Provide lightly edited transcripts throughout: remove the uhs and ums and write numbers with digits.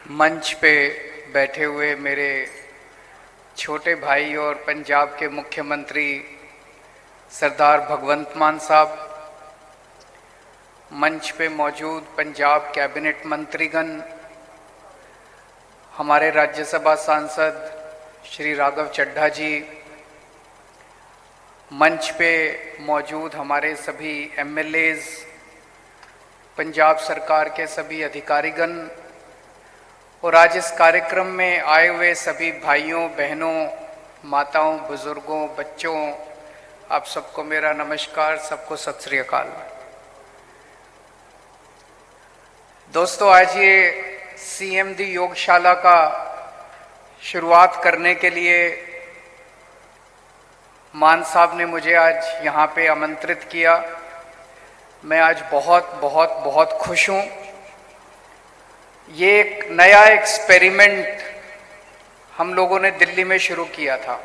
मंच पे बैठे हुए मेरे छोटे भाई और पंजाब के मुख्यमंत्री सरदार भगवंत मान साहब, मंच पे मौजूद पंजाब कैबिनेट मंत्रीगण, हमारे राज्यसभा सांसद श्री राघव चड्ढा जी, मंच पे मौजूद हमारे सभी एमएलएज, पंजाब सरकार के सभी अधिकारीगण और आज इस कार्यक्रम में आए हुए सभी भाइयों बहनों, माताओं, बुजुर्गों, बच्चों, आप सबको मेरा नमस्कार, सबको सत श्री अकाल। दोस्तों, आज ये सीएमडी योगशाला का शुरुआत करने के लिए मान साहब ने मुझे आज यहाँ पे आमंत्रित किया। मैं आज बहुत बहुत बहुत खुश हूँ। ये एक नया एक्सपेरिमेंट हम लोगों ने दिल्ली में शुरू किया था।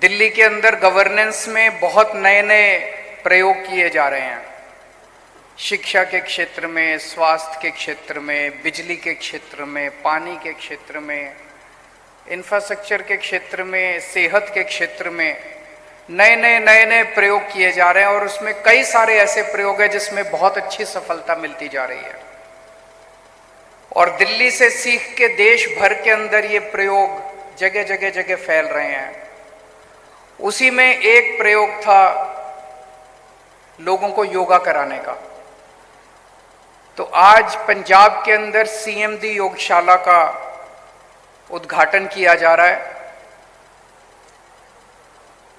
दिल्ली के अंदर गवर्नेंस में बहुत नए नए प्रयोग किए जा रहे हैं। शिक्षा के क्षेत्र में, स्वास्थ्य के क्षेत्र में, बिजली के क्षेत्र में, पानी के क्षेत्र में, इंफ्रास्ट्रक्चर के क्षेत्र में, सेहत के क्षेत्र में नए नए प्रयोग किए जा रहे हैं और उसमें कई सारे ऐसे प्रयोग हैं जिसमें बहुत अच्छी सफलता मिलती जा रही है। और दिल्ली से सीख के देश भर के अंदर ये प्रयोग जगह जगह जगह फैल रहे हैं। उसी में एक प्रयोग था लोगों को योगा कराने का। तो आज पंजाब के अंदर सीएमडी योगशाला का उद्घाटन किया जा रहा है।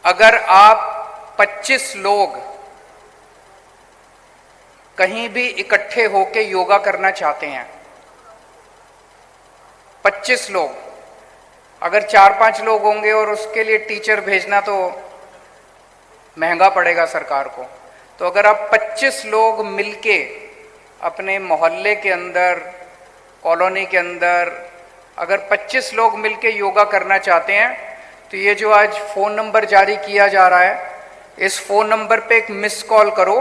अगर आप 25 लोग कहीं भी इकट्ठे होकर योगा करना चाहते हैं, 25 लोग, अगर 4-5 लोग होंगे और उसके लिए टीचर भेजना तो महंगा पड़ेगा सरकार को, तो अगर आप 25 लोग मिलके अपने मोहल्ले के अंदर, कॉलोनी के अंदर अगर 25 लोग मिलके योगा करना चाहते हैं तो ये जो आज फ़ोन नंबर जारी किया जा रहा है, इस फ़ोन नंबर पे एक मिस कॉल करो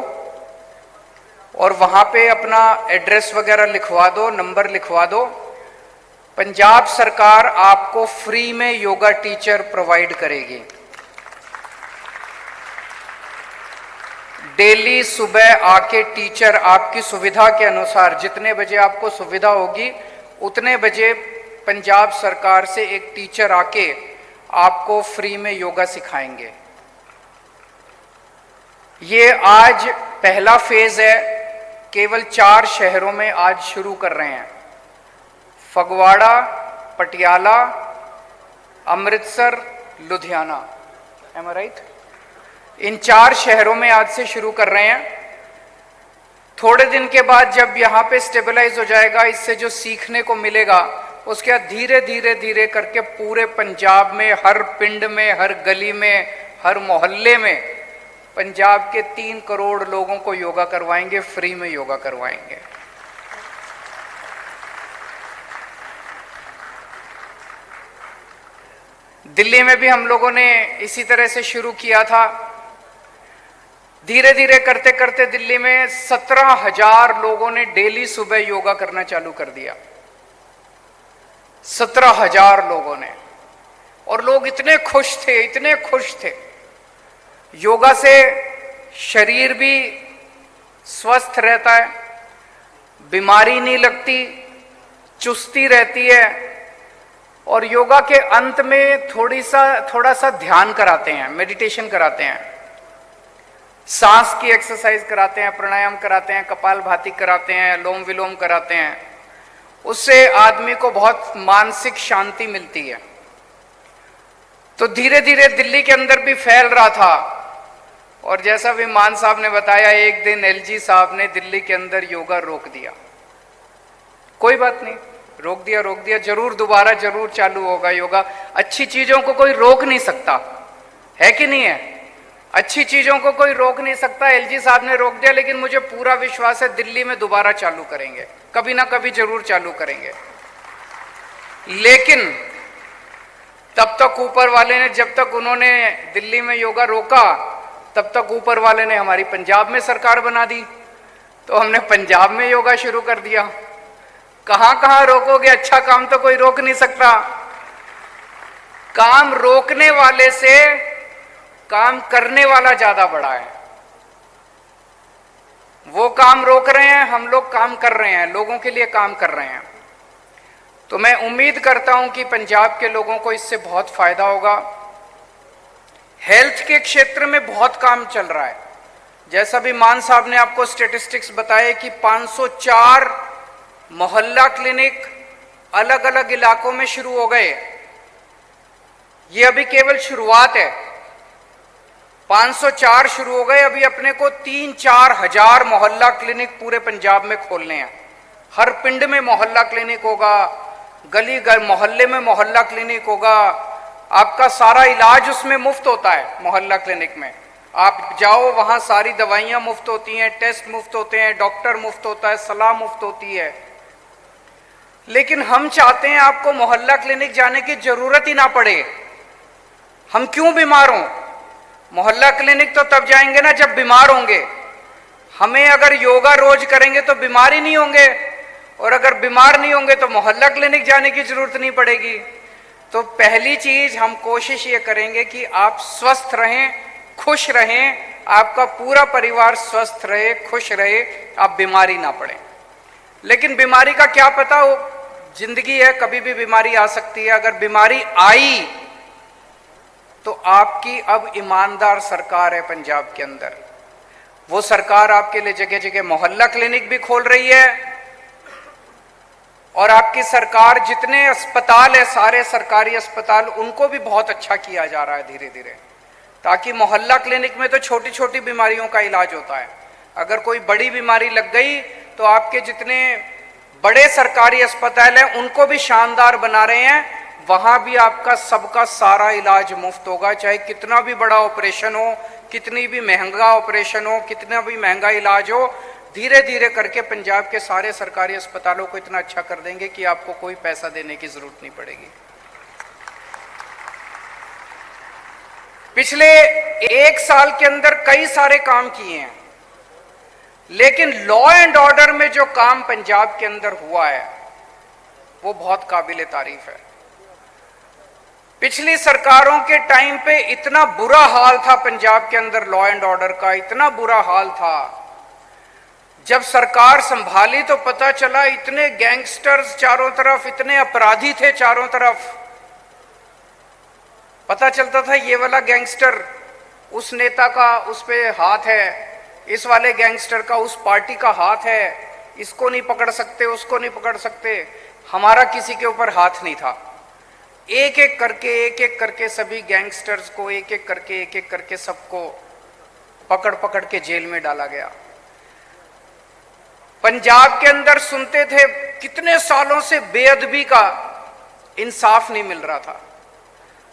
और वहाँ पे अपना एड्रेस वगैरह लिखवा दो, नंबर लिखवा दो। पंजाब सरकार आपको फ्री में योगा टीचर प्रोवाइड करेगी। डेली सुबह आके टीचर आपकी सुविधा के अनुसार, जितने बजे आपको सुविधा होगी उतने बजे पंजाब सरकार से एक टीचर आके आपको फ्री में योगा सिखाएंगे। ये आज पहला फेज है, केवल 4 शहरों में आज शुरू कर रहे हैं। फगवाड़ा, पटियाला, अमृतसर, लुधियाना, एम आई राइट? इन 4 शहरों में आज से शुरू कर रहे हैं। थोड़े दिन के बाद जब यहाँ पे स्टेबलाइज हो जाएगा, इससे जो सीखने को मिलेगा उसके बाद धीरे धीरे धीरे करके पूरे पंजाब में, हर पिंड में, हर गली में, हर मोहल्ले में पंजाब के 3 करोड़ लोगों को योगा करवाएंगे, फ्री में योगा करवाएंगे। दिल्ली में भी हम लोगों ने इसी तरह से शुरू किया था। धीरे धीरे करते करते दिल्ली में 17,000 लोगों ने डेली सुबह योगा करना चालू कर दिया। 17,000 लोगों ने, और लोग इतने खुश थे, इतने खुश थे। योगा से शरीर भी स्वस्थ रहता है, बीमारी नहीं लगती, चुस्ती रहती है। और योगा के अंत में थोड़ा सा ध्यान कराते हैं, मेडिटेशन कराते हैं, सांस की एक्सरसाइज कराते हैं, प्राणायाम कराते हैं, कपालभाति कराते हैं, अनुलोम विलोम कराते हैं। उससे आदमी को बहुत मानसिक शांति मिलती है। तो धीरे धीरे दिल्ली के अंदर भी फैल रहा था। और जैसा भी मान साहब ने बताया, एक दिन एलजी साहब ने दिल्ली के अंदर योगा रोक दिया। कोई बात नहीं, रोक दिया, जरूर दोबारा जरूर चालू होगा योगा। अच्छी चीजों को कोई रोक नहीं सकता, है कि नहीं है? अच्छी चीजों को कोई रोक नहीं सकता। एलजी साहब ने रोक दिया, लेकिन मुझे पूरा विश्वास है दिल्ली में दोबारा चालू करेंगे, कभी ना कभी जरूर चालू करेंगे। लेकिन तब तक ऊपर वाले ने, जब तक उन्होंने दिल्ली में योगा रोका, तब तक ऊपर वाले ने हमारी पंजाब में सरकार बना दी। तो हमने पंजाब में योगा शुरू कर दिया। कहां कहां रोकोगे, अच्छा काम तो कोई रोक नहीं सकता। काम रोकने वाले से काम करने वाला ज्यादा बड़ा है। वो काम रोक रहे हैं, हम लोग काम कर रहे हैं, लोगों के लिए काम कर रहे हैं। तो मैं उम्मीद करता हूं कि पंजाब के लोगों को इससे बहुत फायदा होगा। हेल्थ के क्षेत्र में बहुत काम चल रहा है। जैसा भी मान साहब ने आपको स्टेटिस्टिक्स बताए कि 504 मोहल्ला क्लिनिक अलग अलग इलाकों में शुरू हो गए। ये अभी केवल शुरुआत है। 504 शुरू हो गए, अभी अपने को 3-4 हजार मोहल्ला क्लिनिक पूरे पंजाब में खोलने हैं। हर पिंड में मोहल्ला क्लिनिक होगा, गली मोहल्ले में मोहल्ला क्लिनिक होगा। आपका सारा इलाज उसमें मुफ्त होता है। मोहल्ला क्लिनिक में आप जाओ, वहां सारी दवाइयां मुफ्त होती हैं, टेस्ट मुफ्त होते हैं, डॉक्टर मुफ्त होता है, सलाह मुफ्त होती है। लेकिन हम चाहते हैं आपको मोहल्ला क्लिनिक जाने की जरूरत ही ना पड़े। हम क्यों बीमार हों? मोहल्ला क्लिनिक तो तब जाएंगे ना जब बीमार होंगे। हमें अगर योगा रोज करेंगे तो बीमार ही नहीं होंगे, और अगर बीमार नहीं होंगे तो मोहल्ला क्लिनिक जाने की जरूरत नहीं पड़ेगी। तो पहली चीज हम कोशिश ये करेंगे कि आप स्वस्थ रहें, खुश रहें, आपका पूरा परिवार स्वस्थ रहे, खुश रहे, आप बीमारी ना पड़े। लेकिन बीमारी का क्या पता हो, जिंदगी है, कभी भी बीमारी आ सकती है। अगर बीमारी आई तो आपकी अब ईमानदार सरकार है पंजाब के अंदर। वो सरकार आपके लिए जगह जगह मोहल्ला क्लिनिक भी खोल रही है, और आपकी सरकार जितने अस्पताल है, सारे सरकारी अस्पताल, उनको भी बहुत अच्छा किया जा रहा है धीरे धीरे। ताकि मोहल्ला क्लिनिक में तो छोटी छोटी बीमारियों का इलाज होता है। अगर कोई बड़ी बीमारी लग गई तो आपके जितने बड़े सरकारी अस्पताल हैं उनको भी शानदार बना रहे हैं। वहां भी आपका सबका सारा इलाज मुफ्त होगा, चाहे कितना भी बड़ा ऑपरेशन हो, कितनी भी महंगा ऑपरेशन हो, कितना भी महंगा इलाज हो। धीरे धीरे करके पंजाब के सारे सरकारी अस्पतालों को इतना अच्छा कर देंगे कि आपको कोई पैसा देने की जरूरत नहीं पड़ेगी। पिछले 1 साल के अंदर कई सारे काम किए हैं, लेकिन लॉ एंड ऑर्डर में जो काम पंजाब के अंदर हुआ है वो बहुत काबिले तारीफ है। पिछली सरकारों के टाइम पे इतना बुरा हाल था पंजाब के अंदर, लॉ एंड ऑर्डर का इतना बुरा हाल था। जब सरकार संभाली तो पता चला इतने गैंगस्टर्स चारों तरफ, इतने अपराधी थे चारों तरफ। पता चलता था ये वाला गैंगस्टर उस नेता का उस पे हाथ है, इस वाले गैंगस्टर का उस पार्टी का हाथ है, इसको नहीं पकड़ सकते, उसको नहीं पकड़ सकते। हमारा किसी के ऊपर हाथ नहीं था। एक एक करके सभी गैंगस्टर्स को एक एक करके सबको पकड़ पकड़ के जेल में डाला गया। पंजाब के अंदर सुनते थे कितने सालों से बेअदबी का इंसाफ नहीं मिल रहा था।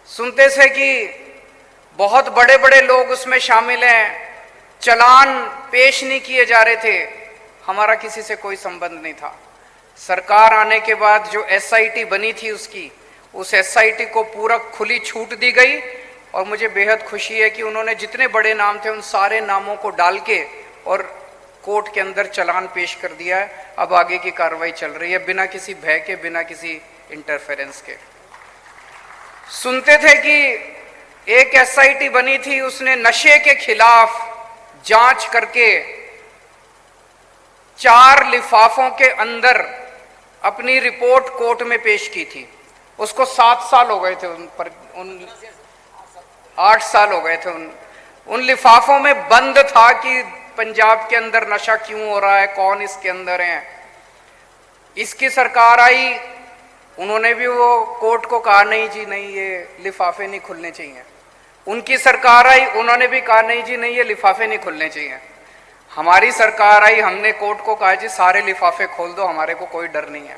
सुनते थे कि बहुत बड़े बड़े लोग उसमें शामिल हैं, चालान पेश नहीं किए जा रहे थे। हमारा किसी से कोई संबंध नहीं था। सरकार आने के बाद जो एसआईटी बनी थी उस एसआईटी को पूरा खुली छूट दी गई, और मुझे बेहद खुशी है कि उन्होंने जितने बड़े नाम थे उन सारे नामों को डाल के और कोर्ट के अंदर चालान पेश कर दिया है। अब आगे की कार्रवाई चल रही है बिना किसी भय के, बिना किसी इंटरफेरेंस के। सुनते थे कि एक एसआईटी बनी थी, उसने नशे के खिलाफ जांच करके 4 लिफाफों के अंदर अपनी रिपोर्ट कोर्ट में पेश की थी। उसको 7 साल हो गए थे उन पर, 8 साल हो गए थे। उन लिफाफों में बंद था कि पंजाब के अंदर नशा क्यों हो रहा है, कौन इसके अंदर है। इसकी सरकार आई, उन्होंने भी वो कोर्ट को कहा नहीं जी नहीं, ये लिफाफे नहीं खुलने चाहिए। उनकी सरकार आई, उन्होंने भी कहा नहीं जी नहीं, ये लिफाफे नहीं खुलने चाहिए। हमारी सरकार आई, हमने कोर्ट को कहा जी सारे लिफाफे खोल दो, हमारे को कोई डर नहीं है।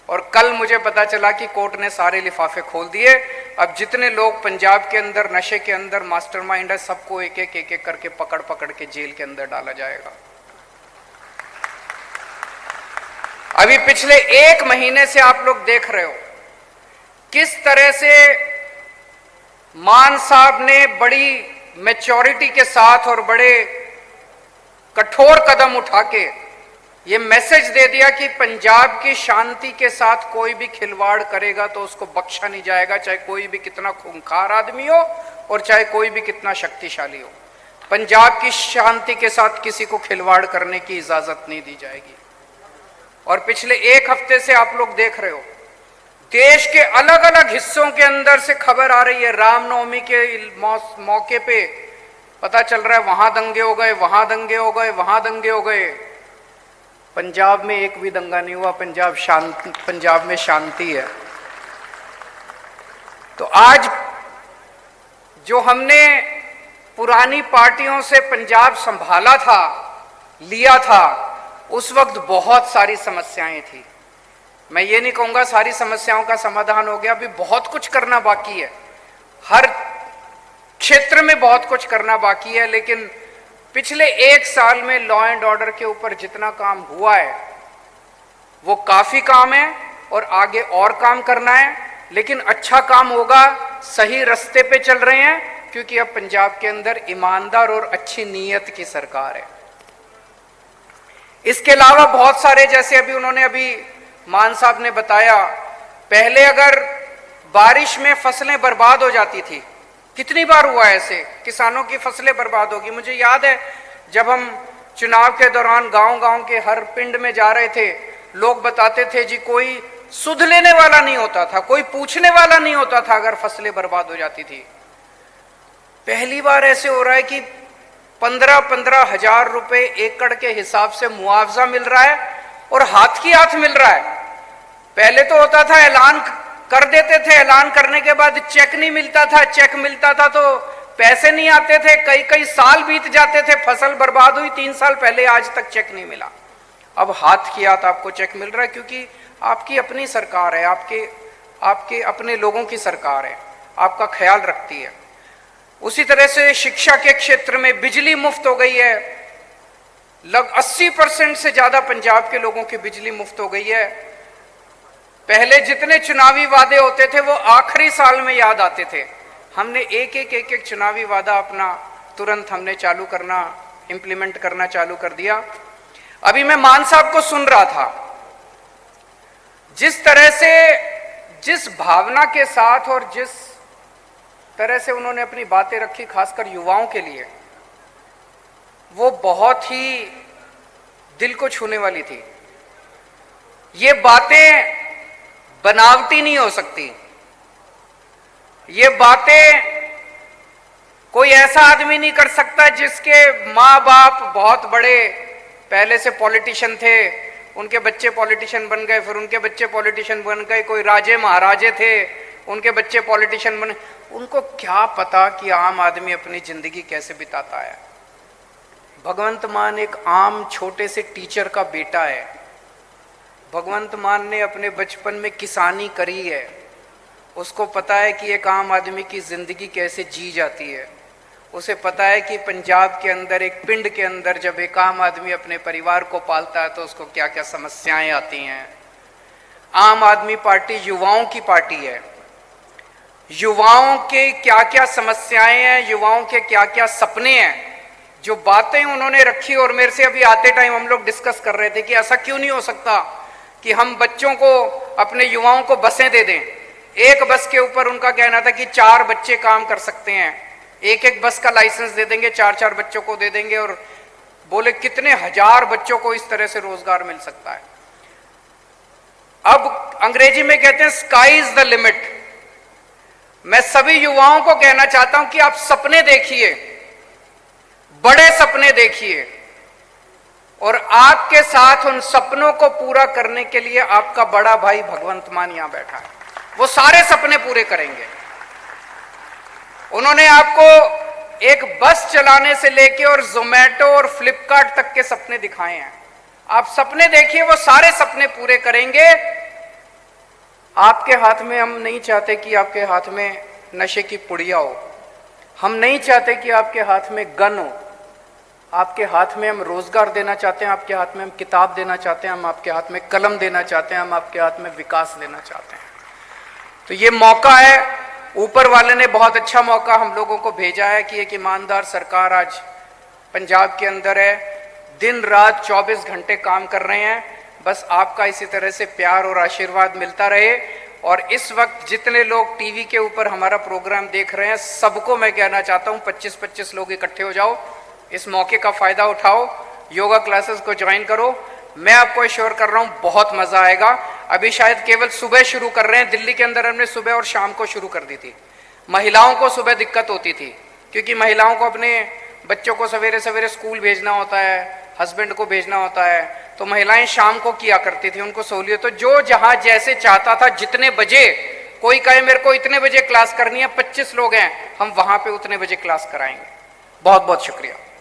और कल मुझे पता चला कि कोर्ट ने सारे लिफाफे खोल दिए। अब जितने लोग पंजाब के अंदर नशे के अंदर मास्टरमाइंड है, सबको एक एक करके पकड़ पकड़ के जेल के अंदर डाला जाएगा। अभी पिछले 1 महीने से आप लोग देख रहे हो किस तरह से मान साहब ने बड़ी मैच्योरिटी के साथ और बड़े कठोर कदम उठा के ये मैसेज दे दिया कि पंजाब की शांति के साथ कोई भी खिलवाड़ करेगा तो उसको बख्शा नहीं जाएगा, चाहे कोई भी कितना खूंखार आदमी हो और चाहे कोई भी कितना शक्तिशाली हो। पंजाब की शांति के साथ किसी को खिलवाड़ करने की इजाजत नहीं दी जाएगी। और पिछले एक हफ्ते से आप लोग देख रहे हो, देश के अलग अलग हिस्सों के अंदर से खबर आ रही है, रामनवमी के मौके पे पता चल रहा है वहां दंगे हो गए, वहां दंगे हो गए, वहां दंगे हो गए। पंजाब में एक भी दंगा नहीं हुआ। पंजाब में शांति है। तो आज जो हमने पुरानी पार्टियों से पंजाब संभाला था, लिया था, उस वक्त बहुत सारी समस्याएं थी। मैं ये नहीं कहूंगा सारी समस्याओं का समाधान हो गया, अभी बहुत कुछ करना बाकी है, हर क्षेत्र में बहुत कुछ करना बाकी है। लेकिन पिछले एक साल में लॉ एंड ऑर्डर के ऊपर जितना काम हुआ है वो काफी काम है और आगे और काम करना है। लेकिन अच्छा काम होगा, सही रास्ते पे चल रहे हैं, क्योंकि अब पंजाब के अंदर ईमानदार और अच्छी नीयत की सरकार है। इसके अलावा बहुत सारे, जैसे अभी मान साहब ने बताया, पहले अगर बारिश में फसलें बर्बाद हो जाती थी, कितनी बार हुआ ऐसे, किसानों की फसलें बर्बाद होगी। मुझे याद है जब हम चुनाव के दौरान गांव-गांव के हर पिंड में जा रहे थे, लोग बताते थे जी कोई सुध लेने वाला नहीं होता था, कोई पूछने वाला नहीं होता था अगर फसलें बर्बाद हो जाती थी। पहली बार ऐसे हो रहा है कि 15-15 हजार रुपए एकड़ के हिसाब से मुआवजा मिल रहा है और हाथ की हाथ मिल रहा है। पहले तो होता था ऐलान कर देते थे, ऐलान करने के बाद चेक नहीं मिलता था, चेक मिलता था तो पैसे नहीं आते थे, कई कई साल बीत जाते थे, फसल बर्बाद हुई 3 साल पहले, आज तक चेक नहीं मिला। अब हाथ की हाथ आपको चेक मिल रहा है, क्योंकि आपकी अपनी सरकार है, आपके अपने लोगों की सरकार है, आपका ख्याल रखती है। उसी तरह से शिक्षा के क्षेत्र में बिजली मुफ्त हो गई है, लग 80% से ज्यादा पंजाब के लोगों की बिजली मुफ्त हो गई है। पहले जितने चुनावी वादे होते थे वो आखिरी साल में याद आते थे, हमने एक चुनावी वादा अपना तुरंत हमने चालू करना, इंप्लीमेंट करना चालू कर दिया। अभी मैं मान साहब को सुन रहा था, जिस तरह से, जिस भावना के साथ और जिस तरह से उन्होंने अपनी बातें रखी, खासकर युवाओं के लिए, वो बहुत ही दिल को छूने वाली थी। ये बातें बनावटी नहीं हो सकती, ये बातें कोई ऐसा आदमी नहीं कर सकता जिसके माँ बाप बहुत बड़े पहले से पॉलिटिशियन थे, उनके बच्चे पॉलिटिशियन बन गए, फिर उनके बच्चे पॉलिटिशियन बन गए, कोई राजे महाराजे थे, उनके बच्चे पॉलिटिशियन बने। उनको क्या पता कि आम आदमी अपनी जिंदगी कैसे बिताता है। भगवंत मान एक आम छोटे से टीचर का बेटा है। भगवंत मान ने अपने बचपन में किसानी करी है, उसको पता है कि एक आम आदमी की जिंदगी कैसे जी जाती है। उसे पता है कि पंजाब के अंदर, एक पिंड के अंदर, जब एक आम आदमी अपने परिवार को पालता है तो उसको क्या क्या समस्याएं आती हैं। आम आदमी पार्टी युवाओं की पार्टी है, युवाओं के क्या क्या समस्याएं हैं, युवाओं के क्या क्या सपने हैं, जो बातें उन्होंने रखी। और मेरे से अभी आते टाइम हम लोग डिस्कस कर रहे थे कि ऐसा क्यों नहीं हो सकता कि हम बच्चों को, अपने युवाओं को बसें दे दें। एक बस के ऊपर उनका कहना था कि 4 बच्चे काम कर सकते हैं, एक बस का लाइसेंस दे देंगे, 4 बच्चों को दे देंगे, और बोले कितने हजार बच्चों को इस तरह से रोजगार मिल सकता है। अब अंग्रेजी में कहते हैं स्काई इज द लिमिट। मैं सभी युवाओं को कहना चाहता हूं कि आप सपने देखिए, बड़े सपने देखिए, और आपके साथ उन सपनों को पूरा करने के लिए आपका बड़ा भाई भगवंत मान यहां बैठा है, वो सारे सपने पूरे करेंगे। उन्होंने आपको एक बस चलाने से लेके और जोमेटो और फ्लिपकार्ट तक के सपने दिखाए हैं। आप सपने देखिए, वो सारे सपने पूरे करेंगे। आपके हाथ में, हम नहीं चाहते कि आपके हाथ में नशे की पुड़िया हो, हम नहीं चाहते कि आपके हाथ में गन हो, आपके हाथ में हम रोजगार देना चाहते हैं, आपके हाथ में हम किताब देना चाहते हैं, हम आपके हाथ में कलम देना चाहते हैं, हम आपके हाथ में विकास देना चाहते हैं। तो ये मौका है, ऊपर वाले ने बहुत अच्छा मौका हम लोगों को भेजा है कि एक ईमानदार सरकार आज पंजाब के अंदर है। दिन रात 24 घंटे काम कर रहे हैं। बस आपका इसी तरह से प्यार और आशीर्वाद मिलता रहे। और इस वक्त जितने लोग टीवी के ऊपर हमारा प्रोग्राम देख रहे हैं, सबको मैं कहना चाहता हूं 25-25 लोग इकट्ठे हो जाओ, इस मौके का फायदा उठाओ, योगा क्लासेस को ज्वाइन करो। मैं आपको अश्योर कर रहा हूं बहुत मजा आएगा। अभी शायद केवल सुबह शुरू कर रहे हैं, दिल्ली के अंदर हमने सुबह और शाम को शुरू कर दी थी। महिलाओं को सुबह दिक्कत होती थी, क्योंकि महिलाओं को अपने बच्चों को सवेरे सवेरे स्कूल भेजना होता है, हस्बैंड को भेजना होता है, तो महिलाएं शाम को किया करती थी, उनको सहूलियत। तो जो जहां जैसे चाहता था, जितने बजे कोई कहे मेरे को इतने बजे क्लास करनी है, 25 लोग हैं, हम वहां पे उतने बजे क्लास कराएंगे। बहुत बहुत शुक्रिया।